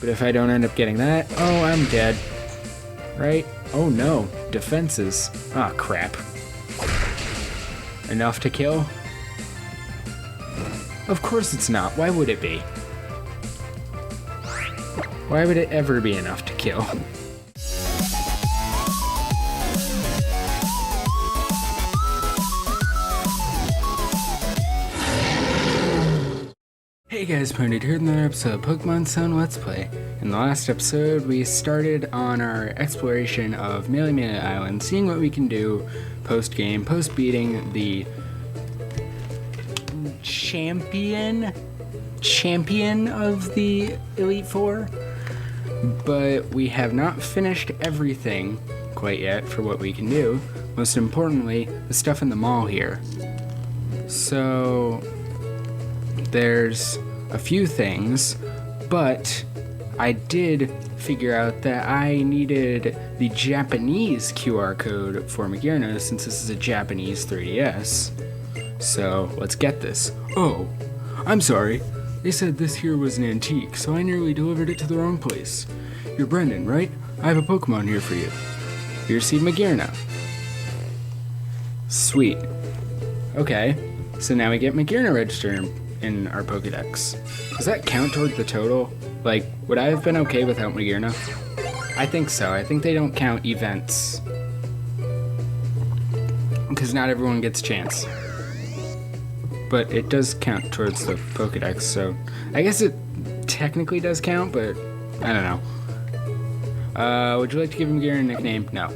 But if I don't end up getting that, oh, I'm dead. Right? Oh no, defenses. Ah, crap. Enough to kill? Of course it's not. Why would it be? Why would it ever be enough to kill? Hey guys, ponodude here in another episode of Pokemon Sun Let's Play. In the last episode, we started on our exploration of Melemele Island, seeing what we can do post-game, post-beating the champion of the Elite Four. But we have not finished everything quite yet for what we can do. Most importantly, the stuff in the mall here. So there's a few things, but I did figure out that I needed the Japanese QR code for Magearna since this is a Japanese 3DS. So let's get this. Oh, I'm sorry. They said this here was an antique, so I nearly delivered it to the wrong place. You're Brendan, right? I have a Pokemon here for you. You received Magearna. Sweet. Okay, so now we get Magearna registered in our Pokedex. Does that count toward the total? Like, would I have been okay without Magearna? I think so. I think they don't count events. Because not everyone gets a chance. But it does count towards the Pokedex, so I guess it technically does count, but I don't know. Would you like to give Magearna a nickname? No.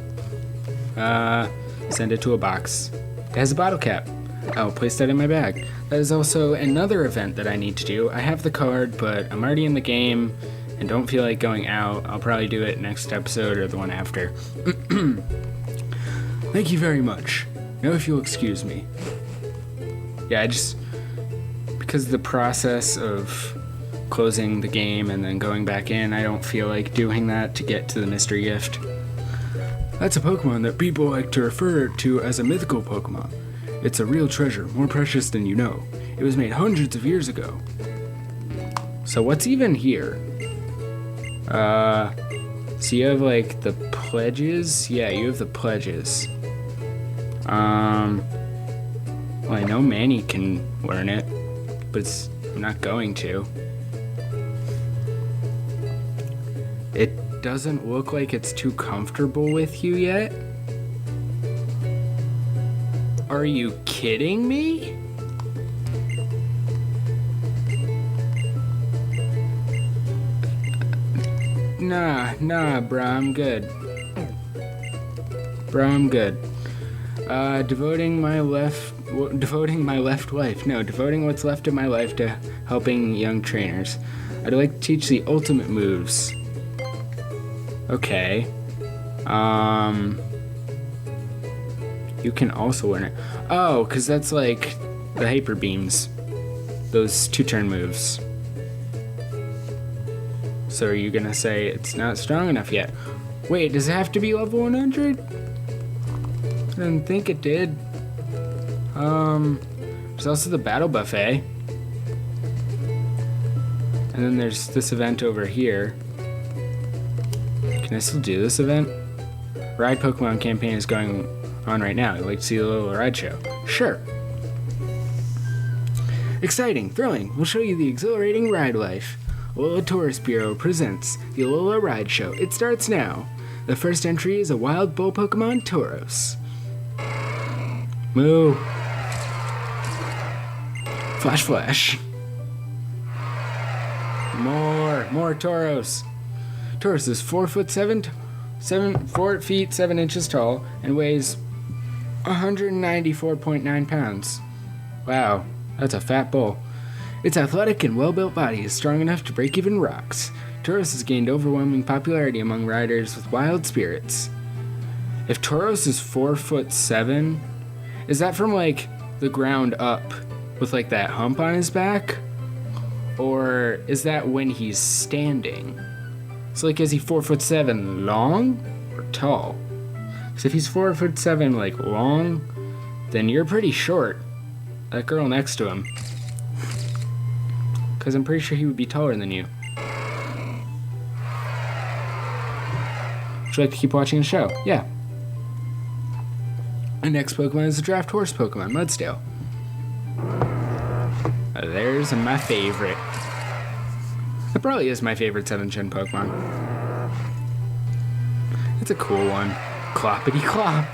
Send it to a box. It has a bottle cap. I'll place that in my bag. That is also another event that I need to do. I have the card, but I'm already in the game and don't feel like going out. I'll probably do it next episode or the one after. Thank you very much. Now if you'll excuse me. Yeah, because the process of closing the game and then going back in, I don't feel like doing that to get to the mystery gift. That's a Pokemon that people like to refer to as a mythical Pokemon. It's a real treasure, more precious than you know. It was made hundreds of years ago. So what's even here? So you have like the pledges? Yeah, you have the pledges. Well, I know Manny can learn it, but it's not going to. It doesn't look like it's too comfortable with you yet. Are you kidding me? Nah, bro, I'm good. Devoting what's left of my life to helping young trainers. I'd like to teach the ultimate moves. Okay. You can also learn it. Oh, because that's like the Hyper Beams. Those 2-turn moves. So are you going to say it's not strong enough yet? Wait, does it have to be level 100? I didn't think it did. There's also the Battle Buffet. And then there's this event over here. Can I still do this event? Ride Pokemon campaign is going on right now. I'd like to see the little ride show. Sure. Exciting, thrilling. We'll show you the exhilarating ride life. Alola Tourist Bureau presents the Alola Ride Show. It starts now. The first entry is a wild bull Pokemon, Tauros. Moo. Flash, flash. More Tauros. Tauros is 4 feet 7 inches tall and weighs 194.9 pounds. Wow, that's a fat bull. Its athletic and well-built body is strong enough to break even rocks. Tauros has gained overwhelming popularity among riders with wild spirits. If Tauros is 4'7", is that from like the ground up with like that hump on his back? Or is that when he's standing? So like, is he 4'7" long or tall? Because if he's 4'7" like long, then you're pretty short. That girl next to him. Because I'm pretty sure he would be taller than you. Would you like to keep watching the show? Yeah. The next Pokemon is the Draft Horse Pokemon, Mudsdale. There's my favorite. It probably is my favorite 7th Gen Pokemon. It's a cool one. Cloppity clop.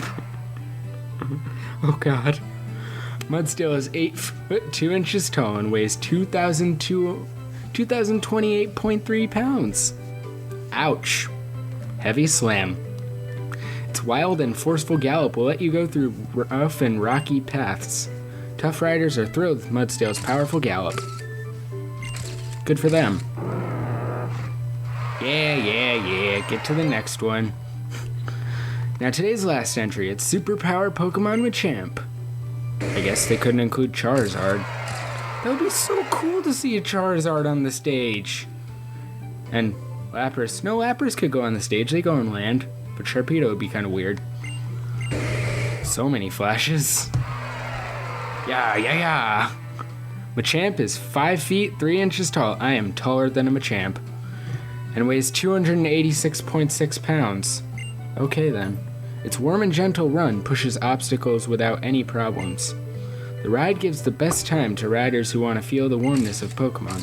Oh god. Mudsdale is 8 foot 2 inches tall and weighs 2,028.3 pounds. Ouch. Heavy slam. Its wild and forceful gallop will let you go through rough and rocky paths. Tough riders are thrilled with Mudsdale's powerful gallop. Good for them. Yeah. Get to the next one. Now today's last entry, it's Superpower Pokemon Machamp. I guess they couldn't include Charizard. That would be so cool to see a Charizard on the stage. And Lapras. No, Lapras could go on the stage. They go on land. But Sharpedo would be kind of weird. So many flashes. Yeah. Machamp is 5 feet 3 inches tall. I am taller than a Machamp. And weighs 286.6 pounds. Okay then. Its warm and gentle run pushes obstacles without any problems. The ride gives the best time to riders who want to feel the warmness of Pokemon.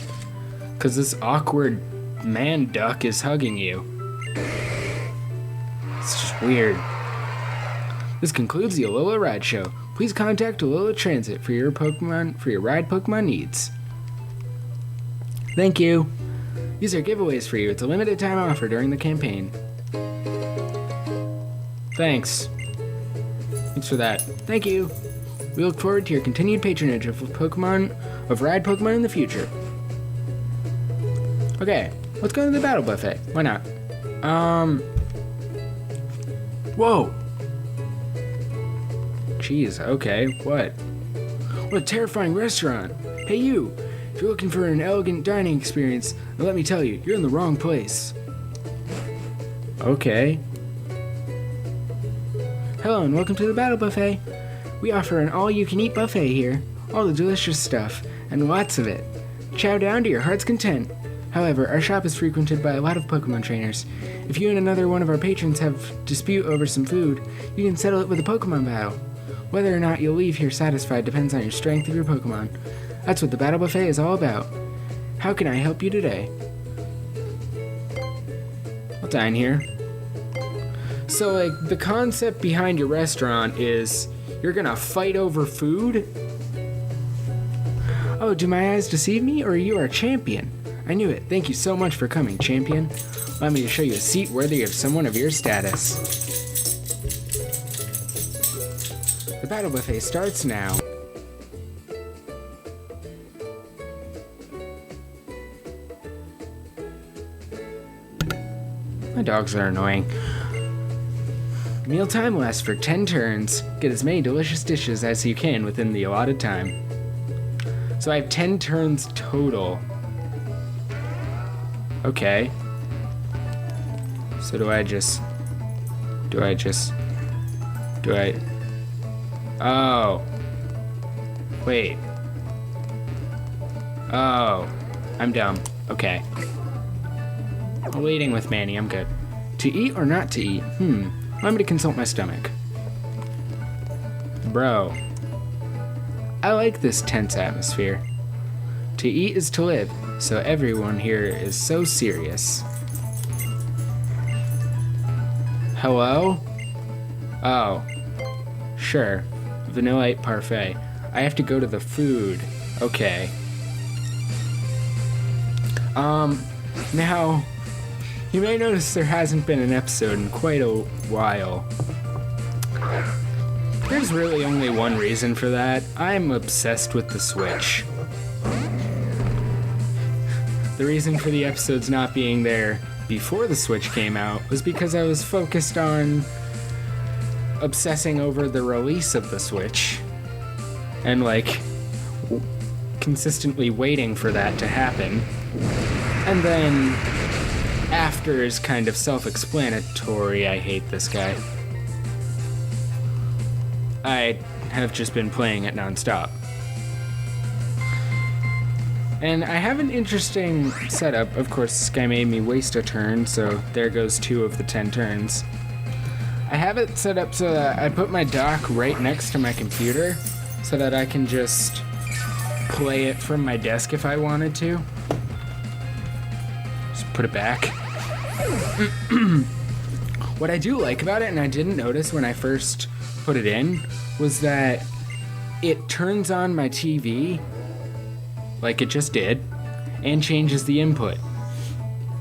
Cause this awkward man duck is hugging you. It's just weird. This concludes the Alola Ride Show. Please contact Alola Transit for your ride Pokemon needs. Thank you. These are giveaways for you. It's a limited time offer during the campaign. Thanks for that. Thank you. We look forward to your continued patronage of Ride Pokemon in the future. Okay, let's go to the Battle Buffet. Why not? Whoa. Jeez, okay, what? What a terrifying restaurant. Hey you, if you're looking for an elegant dining experience, then let me tell you, you're in the wrong place. Okay. Hello and welcome to the Battle Buffet. We offer an all-you-can-eat buffet here. All the delicious stuff, and lots of it. Chow down to your heart's content. However, our shop is frequented by a lot of Pokemon trainers. If you and another one of our patrons have dispute over some food, you can settle it with a Pokemon battle. Whether or not you'll leave here satisfied depends on your strength of your Pokemon. That's what the Battle Buffet is all about. How can I help you today? I'll dine here. So, like, the concept behind your restaurant is you're gonna fight over food? Oh, do my eyes deceive me, or are you our champion? I knew it. Thank you so much for coming, champion. Allow me to show you a seat worthy of someone of your status. The Battle Buffet starts now. My dogs are annoying. Mealtime lasts for 10 turns. Get as many delicious dishes as you can within the allotted time. So I have 10 turns total. Okay. So do I... Oh. Wait. Oh. I'm dumb. Okay. I'm eating with Manny, I'm good. To eat or not to eat? Allow me to consult my stomach. Bro. I like this tense atmosphere. To eat is to live, so everyone here is so serious. Hello? Oh. Sure. Vanillite parfait. I have to go to the food. Okay. Now, you may notice there hasn't been an episode in quite a while. There's really only one reason for that. I'm obsessed with the Switch. The reason for the episodes not being there before the Switch came out was because I was focused on obsessing over the release of the Switch and like consistently waiting for that to happen. And then after is kind of self-explanatory. I hate this guy. I have just been playing it nonstop. And I have an interesting setup. Of course, this guy made me waste a turn, so there goes 2 of the 10 turns. I have it set up so that I put my dock right next to my computer so that I can just play it from my desk if I wanted to. Just put it back. What I do like about it, and I didn't notice when I first put it in, was that it turns on my TV like it just did, and changes the input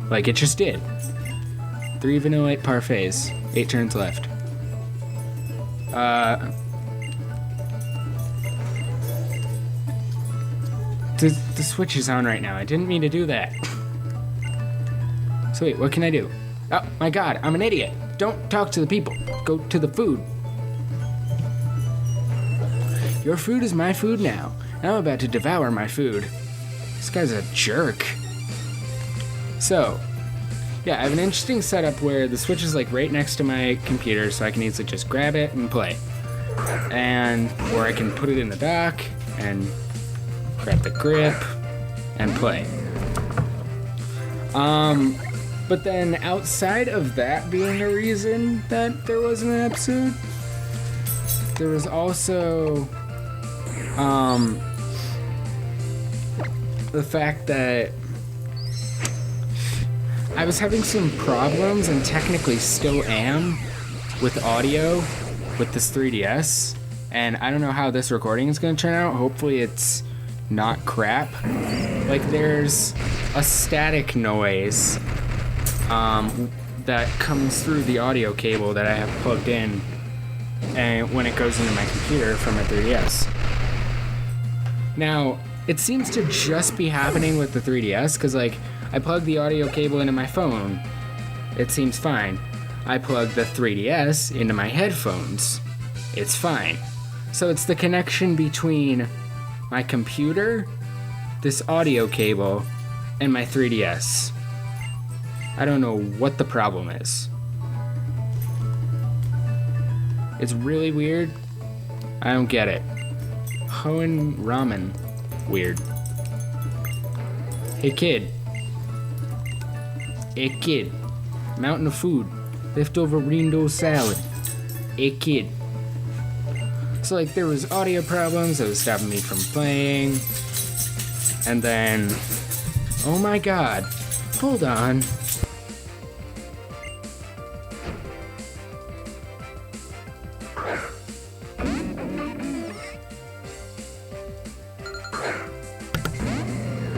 like it just did. 3 vanilla 8 parfaits, 8 turns left. The switch is on right now. I didn't mean to do that. So wait, what can I do? Oh my god, I'm an idiot. Don't talk to the people. Go to the food. Your food is my food now. I'm about to devour my food. This guy's a jerk. So, yeah, I have an interesting setup where the switch is like right next to my computer, so I can easily just grab it and play. And, or I can put it in the dock and grab the grip and play. But then outside of that being a reason that there wasn't an episode, there was also the fact that I was having some problems, and technically still am, with audio with this 3DS, and I don't know how this recording is going to turn out. Hopefully it's not crap. Like, there's a static noise that comes through the audio cable that I have plugged in, and when it goes into my computer from my 3DS. Now, it seems to just be happening with the 3DS, because, like, I plug the audio cable into my phone. It seems fine. I plug the 3DS into my headphones. It's fine. So it's the connection between my computer, this audio cable, and my 3DS. I don't know what the problem is. It's really weird. I don't get it. Hoen ramen. Weird. Hey kid. Hey kid. Mountain of food. Leftover Rindo salad. Hey kid. So like there was audio problems that was stopping me from playing. And then, oh my god. Hold on.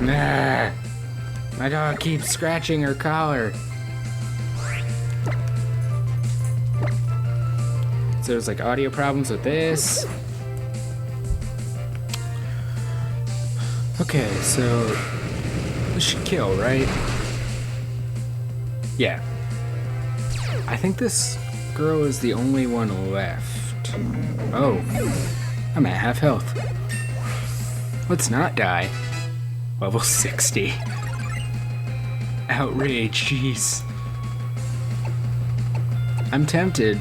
Nah. My dog keeps scratching her collar. So there's like audio problems with this. Okay, so this should kill, right? Yeah. I think this girl is the only one left. Oh, I'm at half health. Let's not die. Level 60. Outrage, jeez. I'm tempted.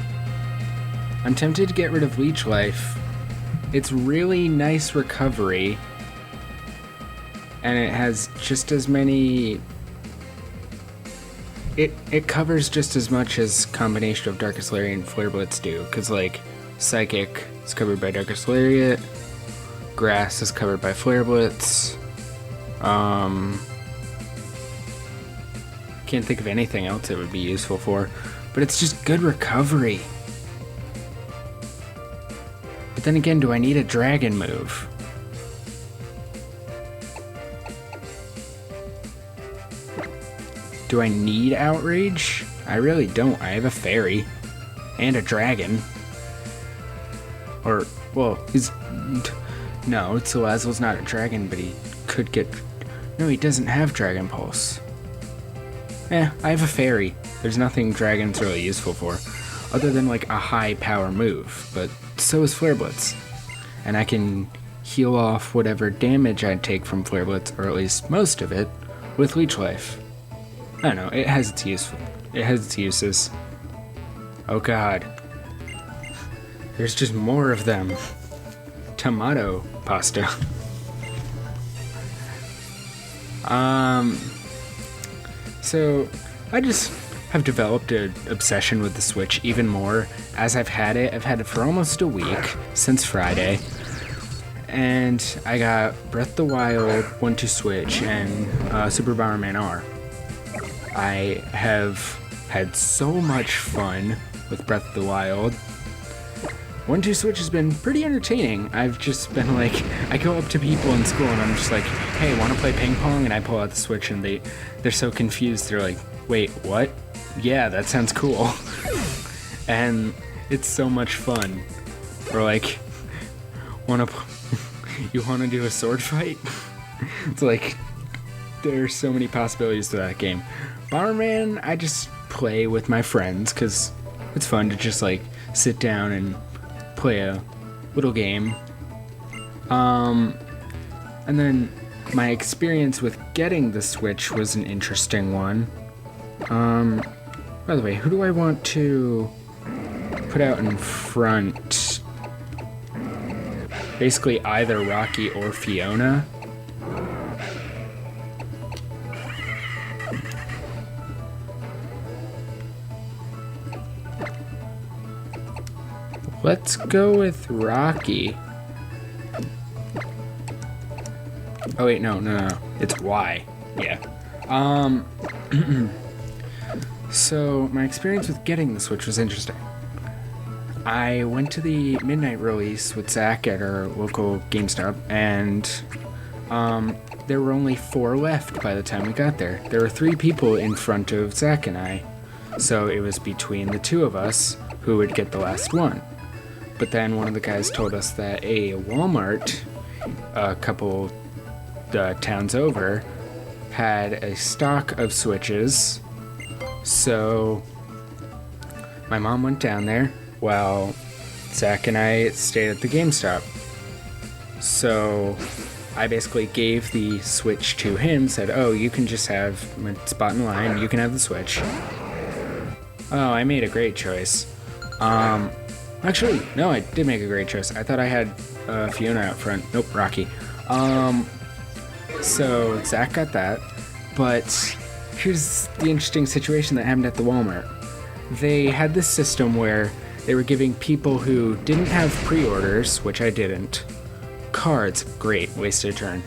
I'm tempted to get rid of Leech Life. It's really nice recovery. And it has just as many... It covers just as much as combination of Darkest Lariat and Flare Blitz do. Because, like, Psychic is covered by Darkest Lariat. Grass is covered by Flare Blitz. Can't think of anything else it would be useful for, but it's just good recovery. But then again, do I need a dragon move? Do I need outrage? I really don't. I have a fairy and a dragon. Or, well, he's... No, Salazzle's not a dragon, but he could get... No, he doesn't have Dragon Pulse. I have a fairy. There's nothing dragon's really useful for, other than like a high power move, but so is Flare Blitz. And I can heal off whatever damage I'd take from Flare Blitz, or at least most of it, with Leech Life. I don't know, it has its uses. Oh god. There's just more of them. Tomato pasta. So I just have developed an obsession with the Switch even more as I've had it. I've had it for almost a week, since Friday. And I got Breath of the Wild 1-2 Switch and Super Bomberman R. I have had so much fun with Breath of the Wild. 1-2 Switch has been pretty entertaining. I've just been like, I go up to people in school and I'm just like, hey, want to play ping pong? And I pull out the Switch and they're so confused. They're like, wait, what? Yeah, that sounds cool. And it's so much fun. Or like, you want to do a sword fight? It's like, there's so many possibilities to that game. Bomberman, I just play with my friends because it's fun to just like sit down and play a little game. And then my experience with getting the Switch was an interesting one. By the way, who do I want to put out in front? Basically either Rocky or Fiona. Let's go with Rocky. Oh wait, no. It's Y. Yeah. So my experience with getting the Switch was interesting. I went to the midnight release with Zach at our local GameStop, and there were only 4 left by the time we got there. There were 3 people in front of Zach and I, so it was between the 2 of us who would get the last one. But then one of the guys told us that a Walmart, a couple towns over, had a stock of Switches. So my mom went down there while Zach and I stayed at the GameStop. So I basically gave the Switch to him, said, oh, you can just have my spot in line, you can have the Switch. Oh, I made a great choice. Actually, no, I did make a great choice. I thought I had Fiona out front. Nope, Rocky. So Zach got that, but here's the interesting situation that happened at the Walmart. They had this system where they were giving people who didn't have pre-orders, which I didn't, cards. Great, wasted a turn.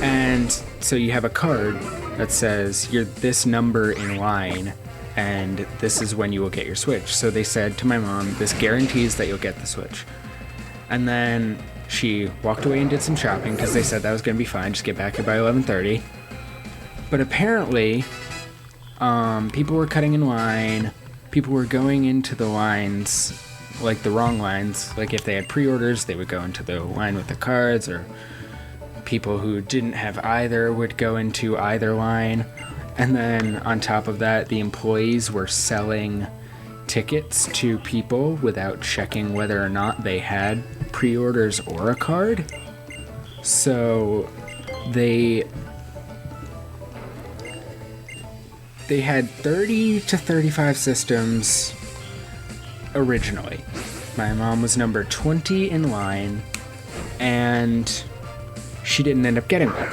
And so you have a card that says you're this number in line, and this is when you will get your Switch. So they said to my mom, this guarantees that you'll get the Switch. And then she walked away and did some shopping because they said that was going to be fine, just get back here by 11:30. But apparently, people were cutting in line, people were going into the lines, like the wrong lines. Like if they had pre-orders, they would go into the line with the cards, or people who didn't have either would go into either line. And then on top of that, the employees were selling tickets to people without checking whether or not they had pre-orders or a card. So they had 30 to 35 systems originally. My mom was number 20 in line, and she didn't end up getting one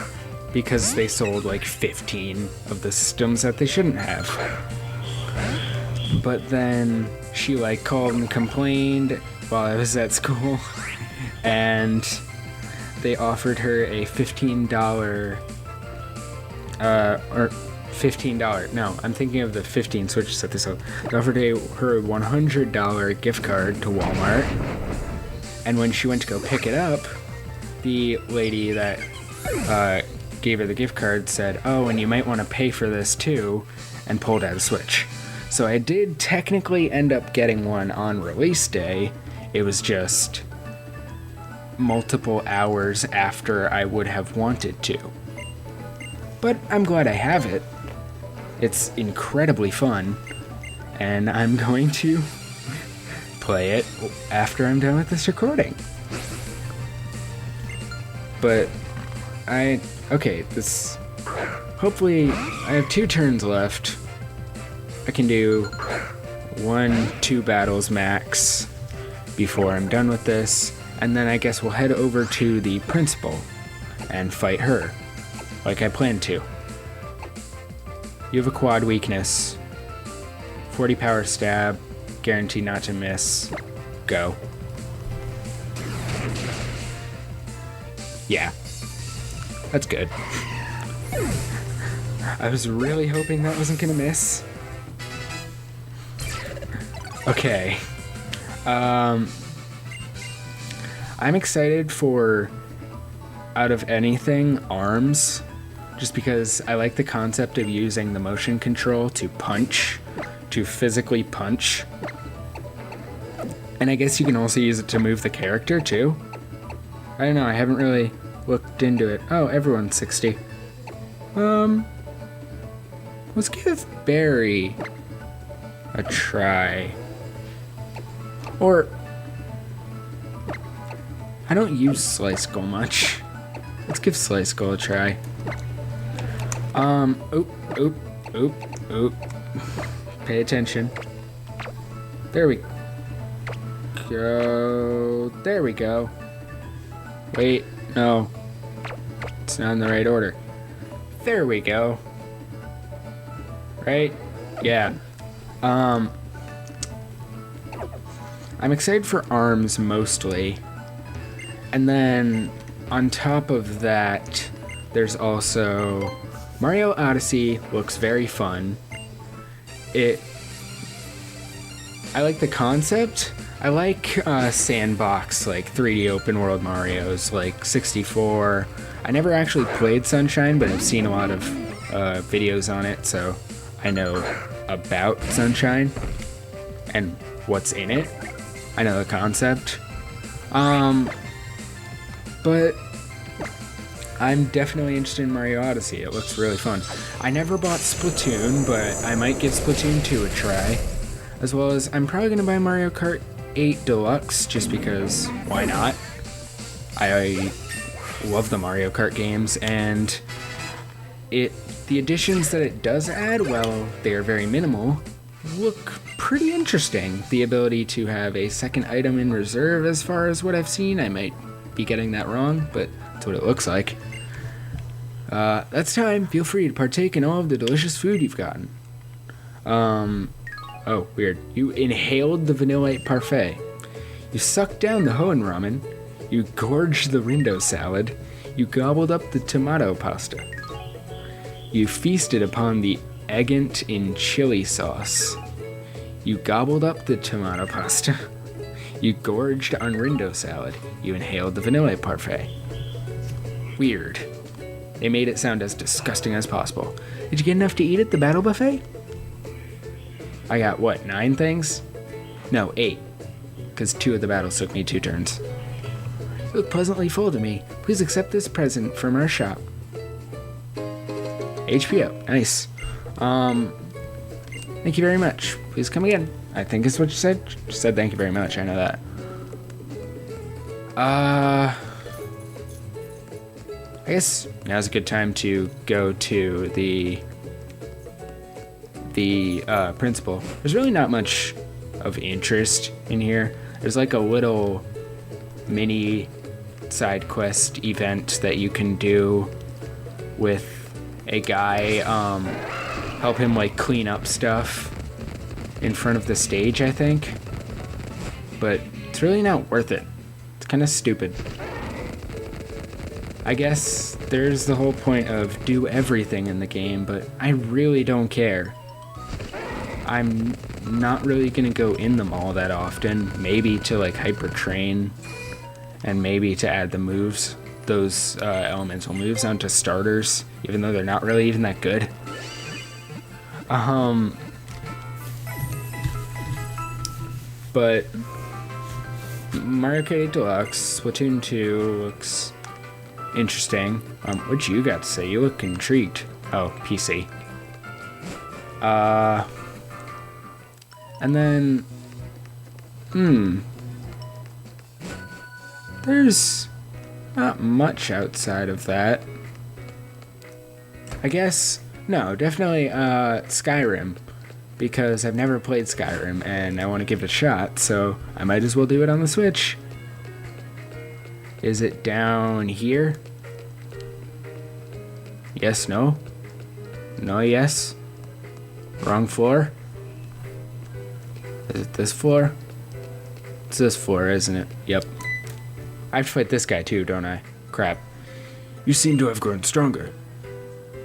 because they sold like 15 of the systems that they shouldn't have. But then she like called and complained while I was at school, and they offered her a $15 no, I'm thinking of the 15 Switches that they sold. They offered her a $100 gift card to Walmart, and when she went to go pick it up, the lady that gave her the gift card said, oh, and you might want to pay for this too, and pulled out a Switch. So I did technically end up getting one on release day. It was just multiple hours after I would have wanted to. But I'm glad I have it. It's incredibly fun, and I'm going to play it after I'm done with this recording. But hopefully I have 2 turns left. I can do 1-2 battles max before I'm done with this, and then I guess we'll head over to the principal and fight her. like I planned to. You have a quad weakness. 40 power stab. Guaranteed not to miss. Go. Yeah. That's good. I was really hoping that wasn't gonna miss. Okay. I'm excited for, out of anything, arms. Just because I like the concept of using the motion control to punch. To physically punch. And I guess you can also use it to move the character, too. I don't know, I haven't really looked into it. Oh, everyone's 60. Let's give Barry a try. Or, I don't use Slice Skull much. Let's give Slice Skull a try. Oop. Pay attention. There we go. There we go. Wait, no. It's not in the right order. There we go. Right? Yeah. I'm excited for arms mostly. And then on top of that, there's also Mario Odyssey looks very fun. I like the concept. I like sandbox, like 3D open world Marios, like 64. I never actually played Sunshine, but I've seen a lot of videos on it, so I know about Sunshine and what's in it. I know the concept. But I'm definitely interested in Mario Odyssey. It looks really fun. I never bought Splatoon, but I might give Splatoon 2 a try. As well as, I'm probably going to buy Mario Kart 8 Deluxe, just because, why not? I love the Mario Kart games, and the additions that it does add, while they are very minimal, look pretty interesting. The ability to have a second item in reserve, as far as what I've seen. I might be getting that wrong, but that's what it looks like. That's time. Feel free to partake in all of the delicious food you've gotten. Oh, weird. You inhaled the Vanillite Parfait. You sucked down the Hoenn ramen. You gorged the Rindo salad. You gobbled up the tomato pasta. You feasted upon the agate in chili sauce. You gobbled up the tomato pasta. You gorged on Rindo salad. You inhaled the Vanillite Parfait. Weird. They made it sound as disgusting as possible. Did you get enough to eat at the battle buffet? I got, what, 9 things? No, 8. Because 2 of the battles took me 2 turns. You look pleasantly full to me. Please accept this present from our shop. HPO. Nice. Thank you very much. Please come again. I think is what you said. You said thank you very much. I know that. I guess now's a good time to go to the principal. There's really not much of interest in here. There's like a little mini side quest event that you can do with a guy, help him like clean up stuff in front of the stage, I think. But it's really not worth it. It's kind of stupid. I guess there's the whole point of do everything in the game, but I really don't care. I'm not really gonna go in them all that often. Maybe to like hyper train, and maybe to add the moves, those elemental moves onto starters, even though they're not really even that good. But Mario Kart 8 Deluxe, Splatoon 2 looks interesting. What you got to say? You look intrigued. Oh, PC. And then, there's not much outside of that. I guess, no, definitely Skyrim, because I've never played Skyrim and I want to give it a shot, so I might as well do it on the Switch. Is it down here? Yes, no? No, yes? Wrong floor? Is it this floor? It's this floor, isn't it? Yep. I have to fight this guy too, don't I? Crap. You seem to have grown stronger.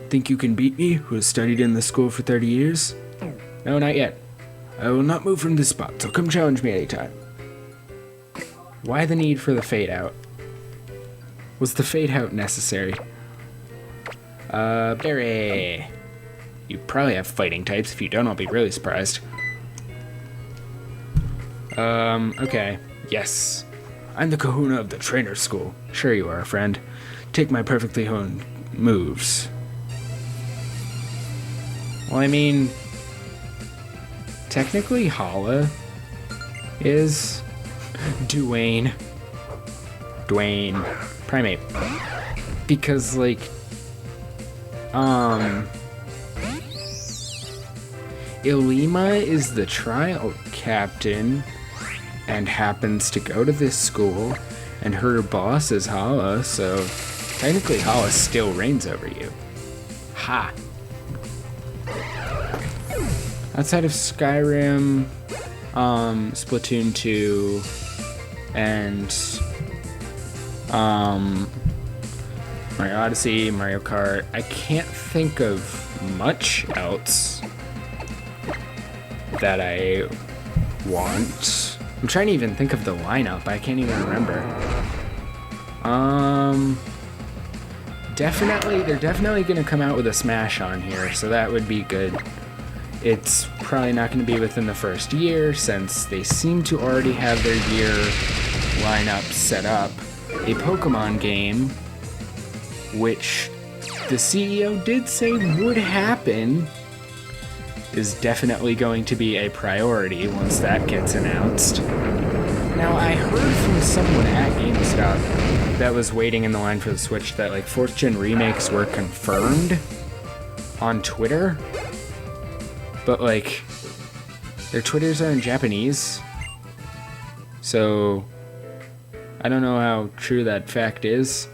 Think you can beat me, who has studied in this school for 30 years? No, not yet. I will not move from this spot, so come challenge me anytime. Why the need for the fade out? Was the fade out necessary? Barry. You probably have fighting types. If you don't, I'll be really surprised. Okay. Yes. I'm the kahuna of the trainer school. Sure you are, friend. Take my perfectly honed moves. Well, I mean, technically Hala is Dwayne, Primate. Because, like, Ilima is the trial captain and happens to go to this school, and her boss is Hala, so technically Hala still reigns over you. Ha! Outside of Skyrim, Splatoon 2, and Mario Odyssey, Mario Kart, I can't think of much else that I want. I'm trying to even think of the lineup. I can't even remember. They're definitely gonna come out with a Smash on here, so that would be good. It's probably not going to be within the first year, since they seem to already have their year lineup set up. A Pokemon game, which the CEO did say would happen, is definitely going to be a priority once that gets announced. Now, I heard from someone at GameStop that was waiting in the line for the Switch that, like, 4th Gen remakes were confirmed on Twitter. But, like, their Twitters are in Japanese, so I don't know how true that fact is.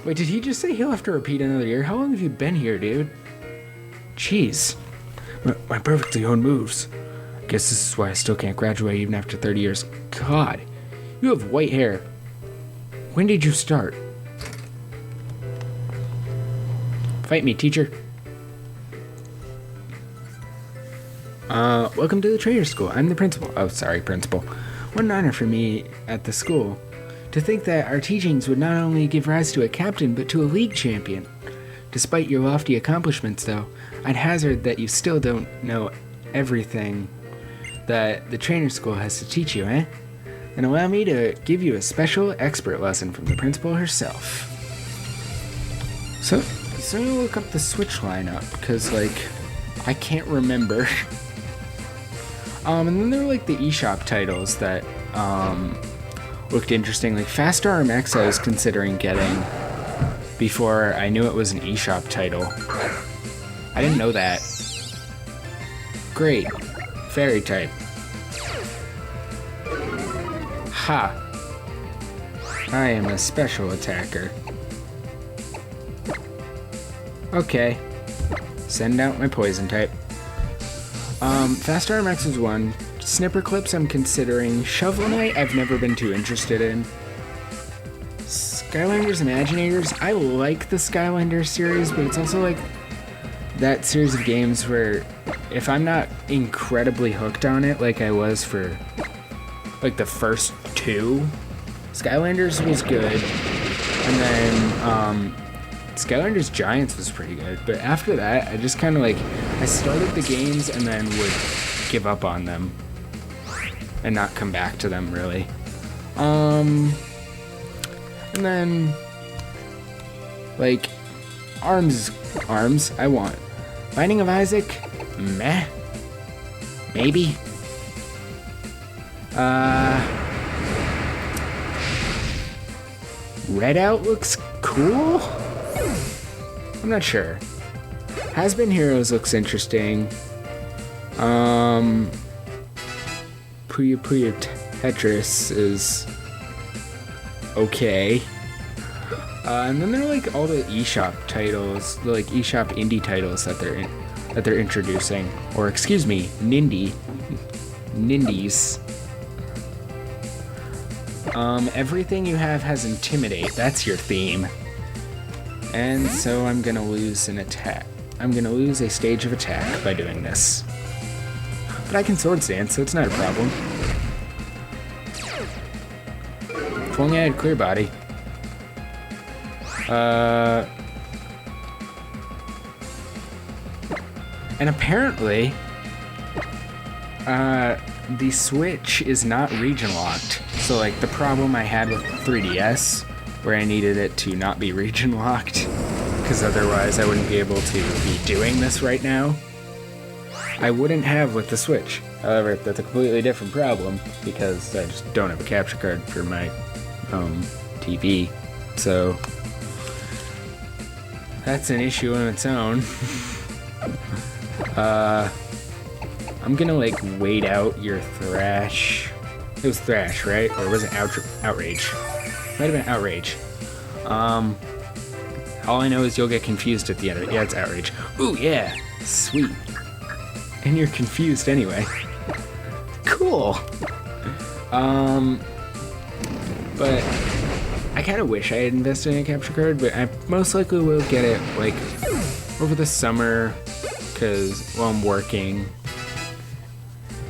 Wait, did he just say he'll have to repeat another year? How long have you been here, dude? Jeez. My perfectly honed moves. I guess this is why I still can't graduate even after 30 years. God, you have white hair. When did you start? Fight me, teacher. Welcome to the trainer school. I'm the principal. Oh, sorry, principal. What an honor for me at the school. To think that our teachings would not only give rise to a captain, but to a league champion. Despite your lofty accomplishments, though, I'd hazard that you still don't know everything that the trainer school has to teach you, eh? And allow me to give you a special expert lesson from the principal herself. So let me look up the Switch lineup, because, like, I can't remember. And then there were, like, the eShop titles that looked interesting. Like Fast RMX I was considering getting before I knew it was an eShop title. I didn't know that. Great. Fairy type. Ha! I am a special attacker. Okay. Send out my poison type. Fast RMX is one. Snipper Clips I'm considering. Shovel Knight I've never been too interested in. Skylanders Imaginators, I like the Skylanders series, but it's also like that series of games where if I'm not incredibly hooked on it like I was for like the first two, Skylanders was good, and then Skylanders Giants was pretty good, but after that I just kind of like, I started the games and then would give up on them and not come back to them really. And then like Arms I want. Binding of Isaac, meh, maybe. Redout looks cool? I'm not sure. Has Been Heroes looks interesting. Puyo Puyo Tetris is okay. And then there are like all the eShop titles, the like eShop indie titles that they're introducing, or excuse me, Nindies. Everything you have has Intimidate. That's your theme. And so I'm gonna lose an attack. I'm gonna lose a stage of attack by doing this. But I can Swords Dance, so it's not a problem. If only I had Clear Body. And apparently, the Switch is not region locked. So like the problem I had with 3DS, where I needed it to not be region locked, because otherwise I wouldn't be able to be doing this right now, I wouldn't have with the Switch. However, that's a completely different problem, because I just don't have a capture card for my TV. So that's an issue in its own. I'm gonna like wait out your Thrash. It was Thrash, right? Or was it Outrage? Might have been Outrage. All I know is you'll get confused at the end of it. Yeah, it's Outrage. Ooh, yeah. Sweet. And you're confused anyway. Cool. But I kind of wish I had invested in a capture card, but I most likely will get it like over the summer, because while I'm working,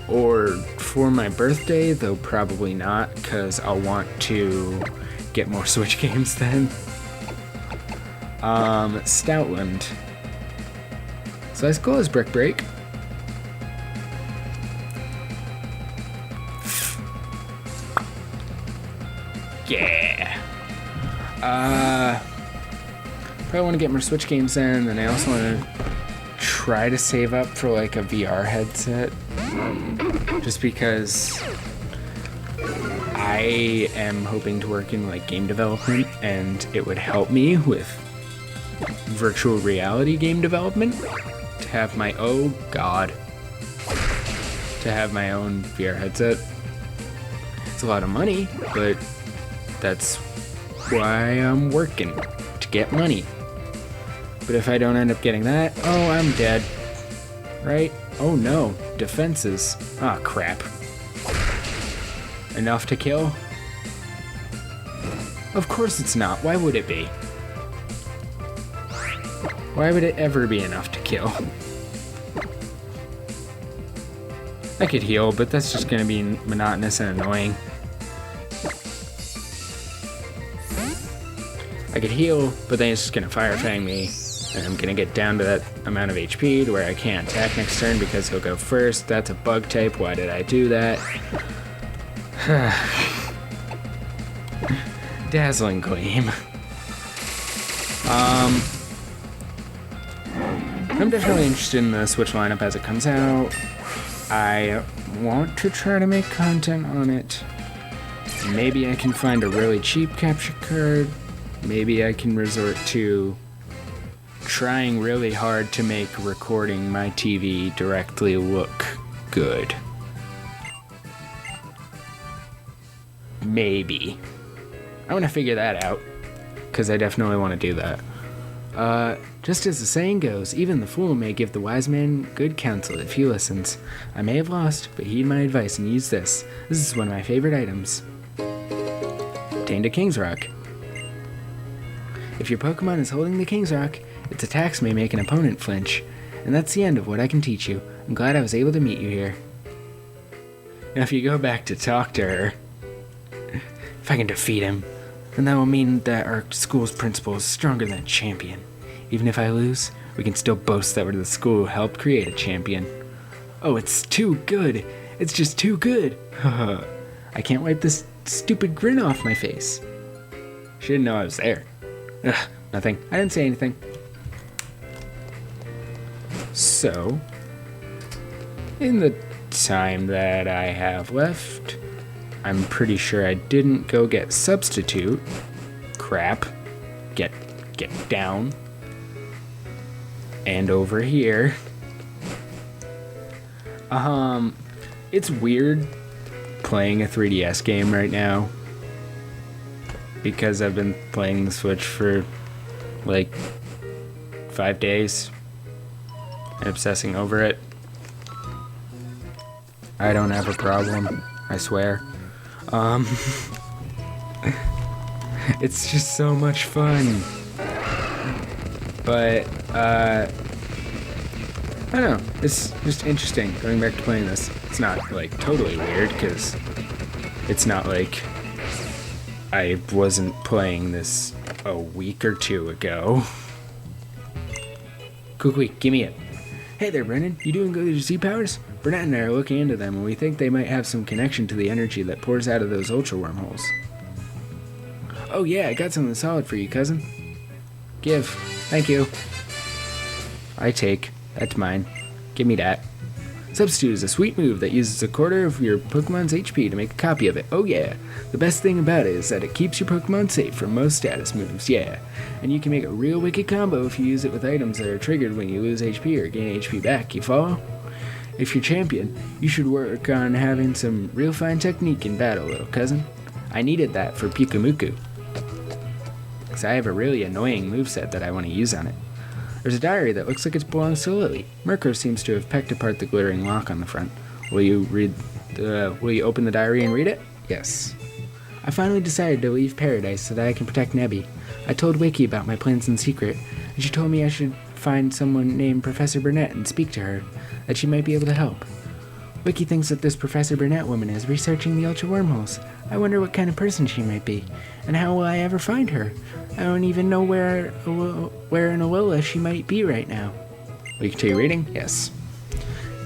or for my birthday, though probably not, because I'll want to get more Switch games then. Stoutland. So as cool as Brick Break. Yeah. Probably want to get more Switch games in, and I also want to try to save up for like a VR headset. Just because I am hoping to work in like game development, and it would help me with virtual reality game development to have my to have my own VR headset. It's a lot of money, but that's why I'm working, to get money. But if I don't end up getting that, oh, I'm dead. Right? Oh no, defenses. Ah, crap. Enough to kill? Of course it's not. Why would it be? Why would it ever be enough to kill? I could heal, but that's just gonna be monotonous and annoying. I could heal, but then it's just gonna Fire Fang me, and I'm gonna get down to that amount of HP to where I can't attack next turn because he'll go first. That's a bug type. Why did I do that? Dazzling Gleam. I'm definitely interested in the Switch lineup as it comes out. I want to try to make content on it. Maybe I can find a really cheap capture card. Maybe I can resort to trying really hard to make recording my TV directly look good. Maybe. I want to figure that out, because I definitely want to do that. Just as the saying goes, even the fool may give the wise man good counsel if he listens. I may have lost, but heed my advice and use this. This is one of my favorite items. Obtained a King's Rock. If your Pokemon is holding the King's Rock, its attacks may make an opponent flinch. And that's the end of what I can teach you. I'm glad I was able to meet you here. Now if you go back to talk to her, if I can defeat him, then that will mean that our school's principal is stronger than a champion. Even if I lose, we can still boast that we're the school who helped create a champion. Oh, it's too good. It's just too good. I can't wipe this stupid grin off my face. She didn't know I was there. Ugh, nothing. I didn't say anything. So, in the time that I have left, I'm pretty sure I didn't go get Substitute. Crap. Get down. And over here. It's weird playing a 3DS game right now. because I've been playing the Switch for like 5 days and obsessing over it. I don't have a problem, I swear. It's just so much fun. But, I don't know, it's just interesting going back to playing this. It's not, like, totally weird, because it's not like I wasn't playing this a week or two ago. Quick, give me it. Hey there, Brennan. You doing good with your Z-powers? Burnett and I are looking into them, and we think they might have some connection to the energy that pours out of those ultra wormholes. Oh yeah, I got something solid for you, cousin. Give. Thank you. I take. That's mine. Give me that. Substitute is a sweet move that uses a quarter of your Pokemon's HP to make a copy of it. Oh yeah. The best thing about it is that it keeps your Pokemon safe from most status moves, yeah. And you can make a real wicked combo if you use it with items that are triggered when you lose HP or gain HP back, you follow? If you're champion, you should work on having some real fine technique in battle, little cousin. I needed that for Pikamuku, because I have a really annoying moveset that I want to use on it. There's a diary that looks like it belongs to Lily. Murkrow seems to have pecked apart the glittering lock on the front. Will you open the diary and read it? Yes. I finally decided to leave Paradise so that I can protect Nebby. I told Wiki about my plans in secret, and she told me I should find someone named Professor Burnett and speak to her, that she might be able to help. Wiki thinks that this Professor Burnett woman is researching the Ultra Wormholes. I wonder what kind of person she might be, and how will I ever find her? I don't even know where in Alola she might be right now. We continue reading? Yes.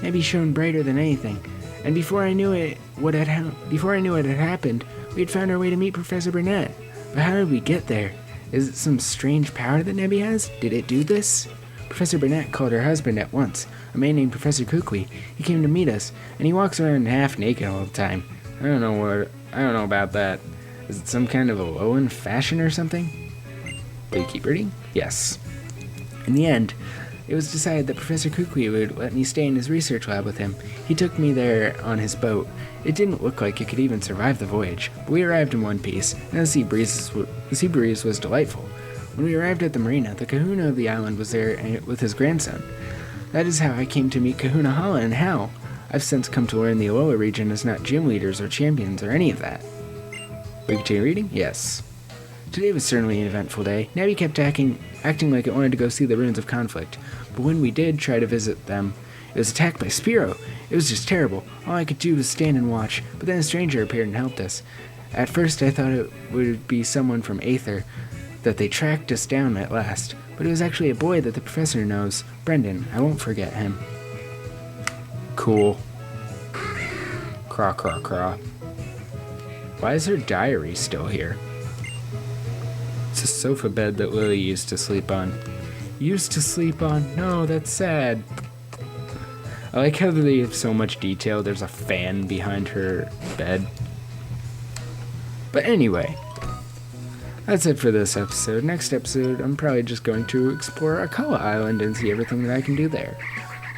Maybe shone brighter than anything, and before I knew what had happened, we had found our way to meet Professor Burnett. But how did we get there? Is it some strange power that Nebby has? Did it do this? Professor Burnett called her husband at once, a man named Professor Kukui. He came to meet us, and he walks around half naked all the time. I don't know about that. Is it some kind of a Alolan fashion or something? Will you keep reading? Yes. In the end, it was decided that Professor Kukui would let me stay in his research lab with him. He took me there on his boat. It didn't look like it could even survive the voyage, but we arrived in one piece, and the sea breeze was delightful. When we arrived at the marina, the kahuna of the island was there with his grandson. That is how I came to meet Kahuna Hala and Hal. I've since come to learn the Alola region is not gym leaders or champions or any of that. We continue reading? Yes. Today was certainly an eventful day. Nebby kept acting like it wanted to go see the ruins of conflict, but when we did try to visit them, it was attacked by Spearow. It was just terrible. All I could do was stand and watch, but then a stranger appeared and helped us. At first I thought it would be someone from Aether, that they tracked us down at last, but it was actually a boy that the professor knows, Brendan. I won't forget him. Cool. Craw, craw, craw. Why is her diary still here? It's a sofa bed that Lily used to sleep on. Used to sleep on? No, that's sad. I like how they have so much detail. There's a fan behind her bed. But anyway, that's it for this episode. Next episode, I'm probably just going to explore Akala Island and see everything that I can do there.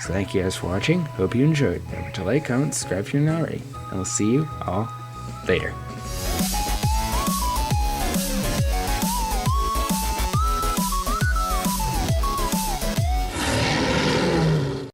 So thank you guys for watching. Hope you enjoyed. Remember to like, comment, subscribe if you're not already. And we'll see you all later.